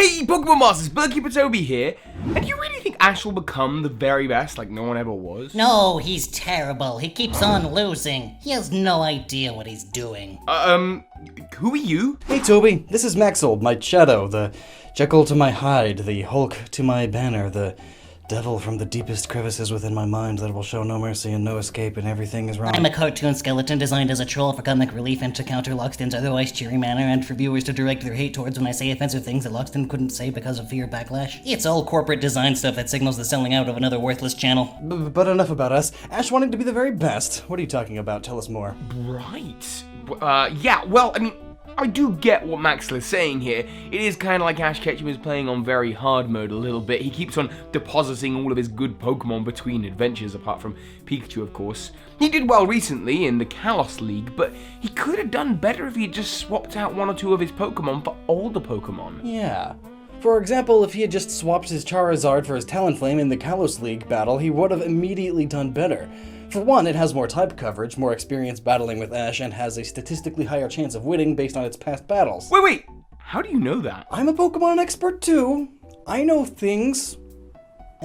Hey Pokemon Masters, Berkey Toby here, and do you really think Ash will become the very best like no one ever was? No, he's terrible. He keeps on losing. He has no idea what he's doing. Who are you? Hey Toby, this is Maxold, my shadow, the Jekyll to my Hyde, the Hulk to my Banner, the devil from the deepest crevices within my mind that will show no mercy and no escape and everything is wrong. I'm a cartoon skeleton designed as a troll for comic relief and to counter Lockstin's otherwise cheery manner and for viewers to direct their hate towards when I say offensive things that Lockstin couldn't say because of fear of backlash. It's all corporate design stuff that signals the selling out of another worthless channel. But enough about us. Ash wanting to be the very best. What are you talking about? Tell us more. Right. Yeah, well, I mean, I do get what Maxwell is saying here. It is kind of like Ashs Ketchums is playing on very hard mode a little bit. He keeps on depositing all of his good Pokemon between adventures, apart from Pikachu, of course. He did well recently in the Kalos League, but he could have done better if he had just swapped out one or two of his Pokemon for older Pokemon. Yeah. For example, if he had just swapped his Charizard for his Talonflame in the Kalos League battle, he would have immediately done better. For one, it has more type coverage, more experience battling with Ash, and has a statistically higher chance of winning based on its past battles. Wait, how do you know that? I'm a Pokemon expert too. I know things.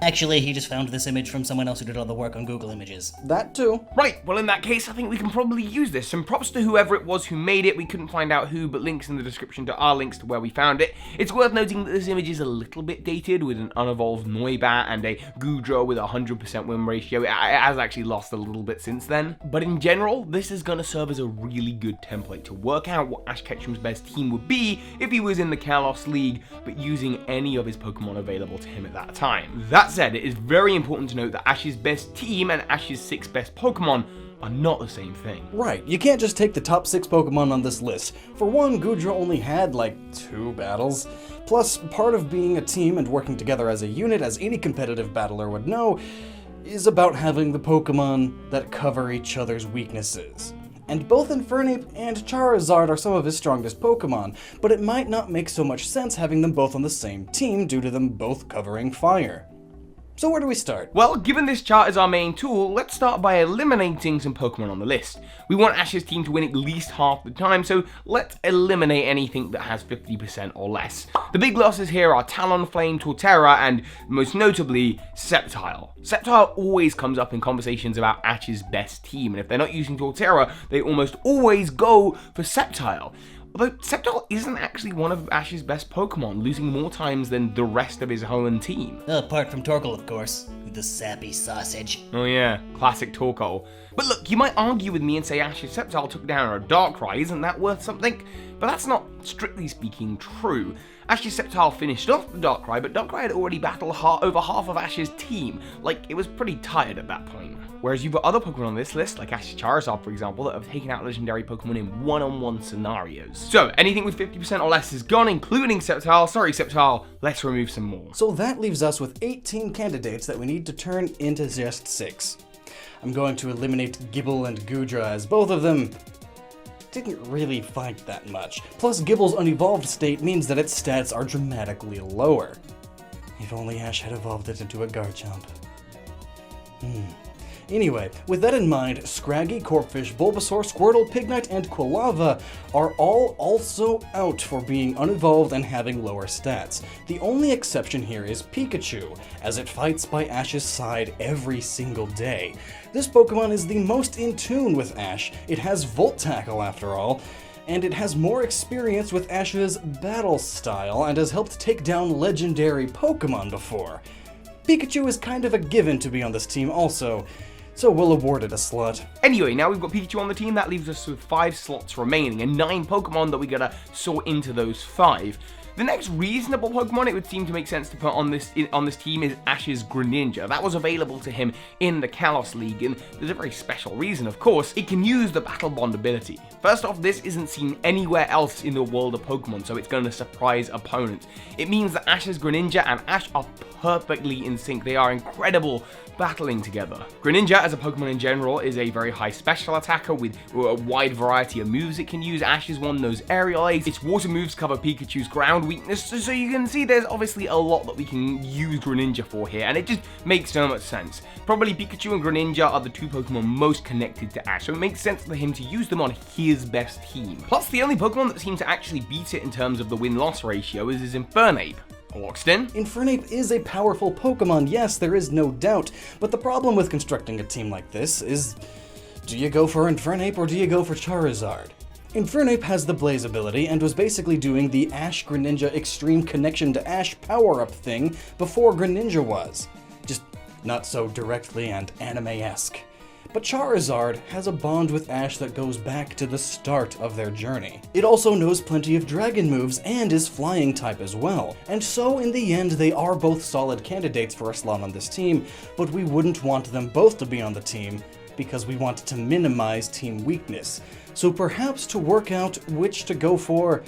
Actually, he just found this image from someone else who did all the work on Google Images. That too. Right, well in that case, I think we can probably use this. Some props to whoever it was who made it. We couldn't find out who, but links in the description to our links to where we found it. It's worth noting that this image is a little bit dated with an unevolved Noibat and a Goodra with a 100% win ratio. It has actually lost a little bit since then. But in general, this is going to serve as a really good template to work out what Ashs Ketchums' best team would be if he was in the Kalos League, but using any of his Pokemon available to him at that time. That said, it is very important to note that Ash's best team and Ash's 6 best Pokemon are not the same thing. Right, you can't just take the top 6 Pokemon on this list. For one, Goodra only had like 2 battles. Plus, part of being a team and working together as a unit, as any competitive battler would know, is about having the Pokemon that cover each other's weaknesses. And both Infernape and Charizard are some of his strongest Pokemon, but it might not make so much sense having them both on the same team due to them both covering fire. So where do we start? Well, given this chart is our main tool, let's start by eliminating some Pokemon on the list. We want Ash's team to win at least half the time, so let's eliminate anything that has 50% or less. The big losses here are Talonflame, Torterra, and most notably, Sceptile. Sceptile always comes up in conversations about Ash's best team, and if they're not using Torterra, they almost always go for Sceptile. Although Sceptile isn't actually one of Ash's best Pokemon, losing more times than the rest of his Hoenn team. Apart from Torkoal, of course. The sappy sausage. Oh yeah, classic Torkoal. But look, you might argue with me and say Ash's Sceptile took down a Darkrai, isn't that worth something? But that's not, strictly speaking, true. Ash's Sceptile finished off the Darkrai, but Darkrai had already battled over half of Ash's team. Like, it was pretty tired at that point. Whereas you've got other Pokemon on this list, like Ash's Charizard for example, that have taken out legendary Pokemon in one-on-one scenarios. So, anything with 50% or less is gone, including Sceptile. Sorry Sceptile, let's remove some more. So that leaves us with 18 candidates that we need to turn into just 6. I'm going to eliminate Gible and Goodra, as both of them didn't really fight that much. Plus, Gibble's unevolved state means that its stats are dramatically lower. If only Ash had evolved it into a Garchomp. Anyway, with that in mind, Scraggy, Corphish, Bulbasaur, Squirtle, Pignite, and Quilava are all also out for being unevolved and having lower stats. The only exception here is Pikachu, as it fights by Ash's side every single day. This Pokemon is the most in tune with Ash. It has Volt Tackle after all, and it has more experience with Ash's battle style and has helped take down legendary Pokemon before. Pikachu is kind of a given to be on this team also, so we'll award it a slot. Anyway, now we've got Pikachu on the team, that leaves us with 5 slots remaining and 9 Pokemon that we gotta sort into those 5. The next reasonable Pokemon it would seem to make sense to put on this team is Ash's Greninja. That was available to him in the Kalos League, and there's a very special reason, of course. It can use the Battle Bond ability. First off, this isn't seen anywhere else in the world of Pokemon, so it's going to surprise opponents. It means that Ash's Greninja and Ash are perfectly in sync. They are incredible battling together. Greninja, as a Pokemon in general, is a very high special attacker with a wide variety of moves it can use. Ash is one knows Aerial Ace. Its water moves cover Pikachu's ground weakness, so you can see there's obviously a lot that we can use Greninja for here, and it just makes so much sense. Probably Pikachu and Greninja are the 2 Pokemon most connected to Ash, so it makes sense for him to use them on his best team. Plus, the only Pokemon that seems to actually beat it in terms of the win-loss ratio is his Infernape. Lockstin? Infernape is a powerful Pokemon, yes, there is no doubt, but the problem with constructing a team like this is, do you go for Infernape or do you go for Charizard? Infernape has the Blaze ability and was basically doing the Ash Greninja Extreme Connection to Ash power-up thing before Greninja was. Just not so directly and anime-esque. But Charizard has a bond with Ash that goes back to the start of their journey. It also knows plenty of dragon moves and is flying type as well. And so in the end they are both solid candidates for a slot on this team, but we wouldn't want them both to be on the team because we want to minimize team weakness. So perhaps to work out which to go for,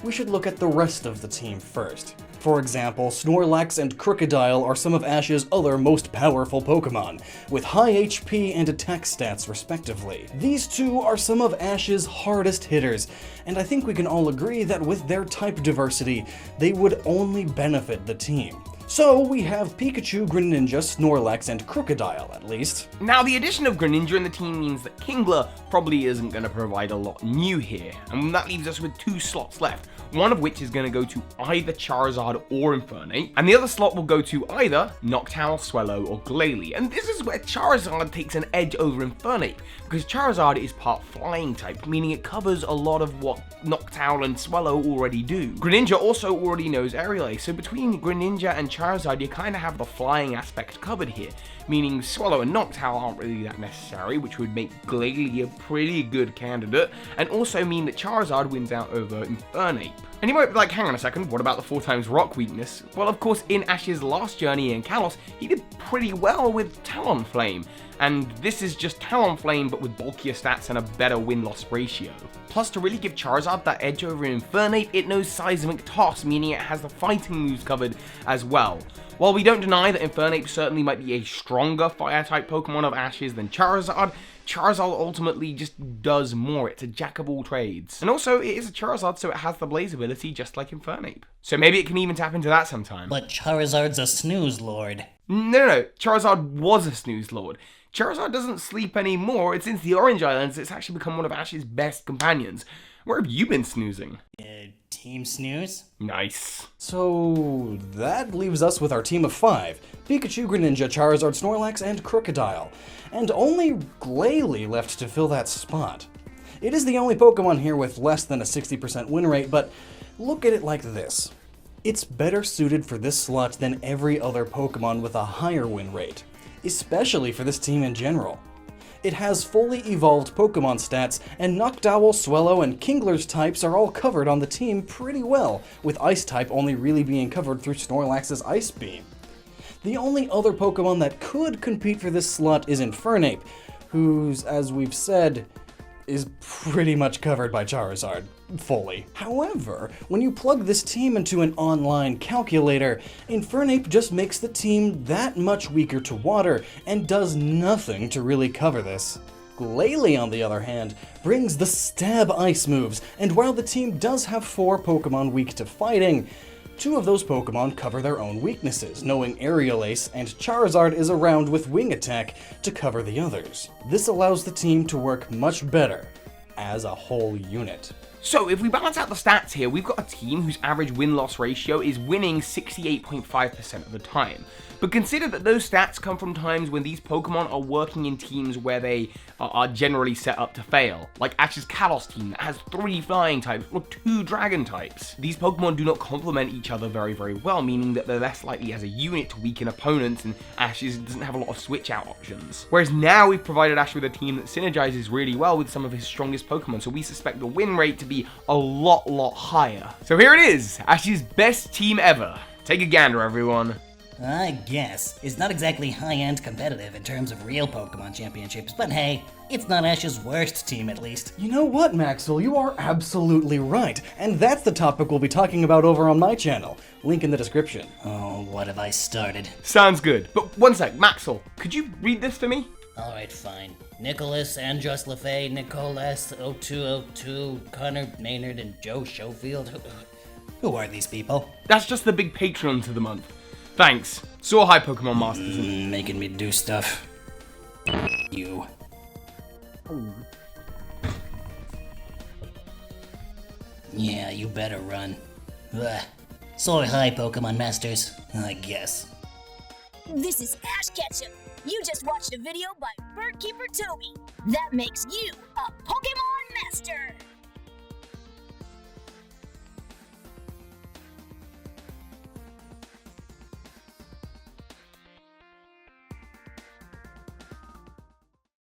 we should look at the rest of the team first. For example, Snorlax and Krookodile are some of Ash's other most powerful Pokemon, with high HP and attack stats respectively. These two are some of Ash's hardest hitters, and I think we can all agree that with their type diversity, they would only benefit the team. So we have Pikachu, Greninja, Snorlax, and Krookodile, at least. Now, the addition of Greninja in the team means that Kingler probably isn't going to provide a lot new here, and that leaves us with 2 slots left, one of which is going to go to either Charizard or Infernape, and the other slot will go to either Noctowl, Swellow, or Glalie. And this is where Charizard takes an edge over Infernape, because Charizard is part flying type, meaning it covers a lot of what Noctowl and Swellow already do. Greninja also already knows Aerial Ace, so between Greninja and Charizard, you kind of have the flying aspect covered here, meaning Swellow and Noctowl aren't really that necessary, which would make Glalie a pretty good candidate, and also mean that Charizard wins out over Infernape. And you might be like, hang on a second, what about the 4x rock weakness? Well, of course, in Ash's last journey in Kalos, he did pretty well with Talonflame, and this is just Talonflame but with bulkier stats and a better win-loss ratio. Plus, to really give Charizard that edge over Infernape, it knows Seismic Toss, meaning it has the fighting moves covered as well. While we don't deny that Infernape certainly might be a stronger fire-type Pokemon of Ash's than Charizard, Charizard ultimately just does more. It's a jack of all trades. And also, it is a Charizard, so it has the Blaze ability just like Infernape. So maybe it can even tap into that sometime. But Charizard's a snooze lord. No. Charizard was a snooze lord. Charizard doesn't sleep anymore, and since the Orange Islands, it's actually become one of Ash's best companions. Where have you been snoozing? Team snooze? Nice. So that leaves us with our team of 5. Pikachu, Greninja, Charizard, Snorlax, and Krookodile. And only Glalie left to fill that spot. It is the only Pokemon here with less than a 60% win rate, but look at it like this. It's better suited for this slot than every other Pokemon with a higher win rate, especially for this team in general. It has fully evolved Pokemon stats, and Noctowl, Swellow, and Kingler's types are all covered on the team pretty well, with Ice type only really being covered through Snorlax's Ice Beam. The only other Pokemon that could compete for this slot is Infernape, who's, as we've said, is pretty much covered by Charizard, fully. However, when you plug this team into an online calculator, Infernape just makes the team that much weaker to water and does nothing to really cover this. Glalie, on the other hand, brings the stab ice moves, and while the team does have 4 Pokemon weak to fighting, 2 of those Pokemon cover their own weaknesses, knowing Aerial Ace, and Charizard is around with Wing Attack to cover the others. This allows the team to work much better as a whole unit. So if we balance out the stats here, we've got a team whose average win-loss ratio is winning 68.5% of the time. But consider that those stats come from times when these Pokemon are working in teams where they are generally set up to fail. Like Ash's Kalos team that has 3 flying types or 2 dragon types. These Pokemon do not complement each other very well, meaning that they're less likely as a unit to weaken opponents, and Ash doesn't have a lot of switch out options. Whereas now we've provided Ash with a team that synergizes really well with some of his strongest Pokemon, so we suspect the win rate to be a lot higher. So here it is, Ash's best team ever. Take a gander, everyone. I guess. It's not exactly high-end competitive in terms of real Pokemon championships, but hey, it's not Ash's worst team at least. You know what, Maxwell? You are absolutely right, and that's the topic we'll be talking about over on my channel. Link in the description. Oh, what have I started? Sounds good. But one sec, Maxwell, could you read this for me? Alright, fine. Nicholas, Andros Le Fay, Nicholas, 0202, Connor, Maynard, and Joe Schofield. Who are these people? That's just the big patrons of the month. Thanks. So hi, Pokemon Masters. Making me do stuff. You. Yeah, you better run. Ugh. Soar high, Pokemon Masters, I guess. This is Ashs Ketchums. You just watched a video by Birdkeeper Toby. That makes you a Pokemon Master!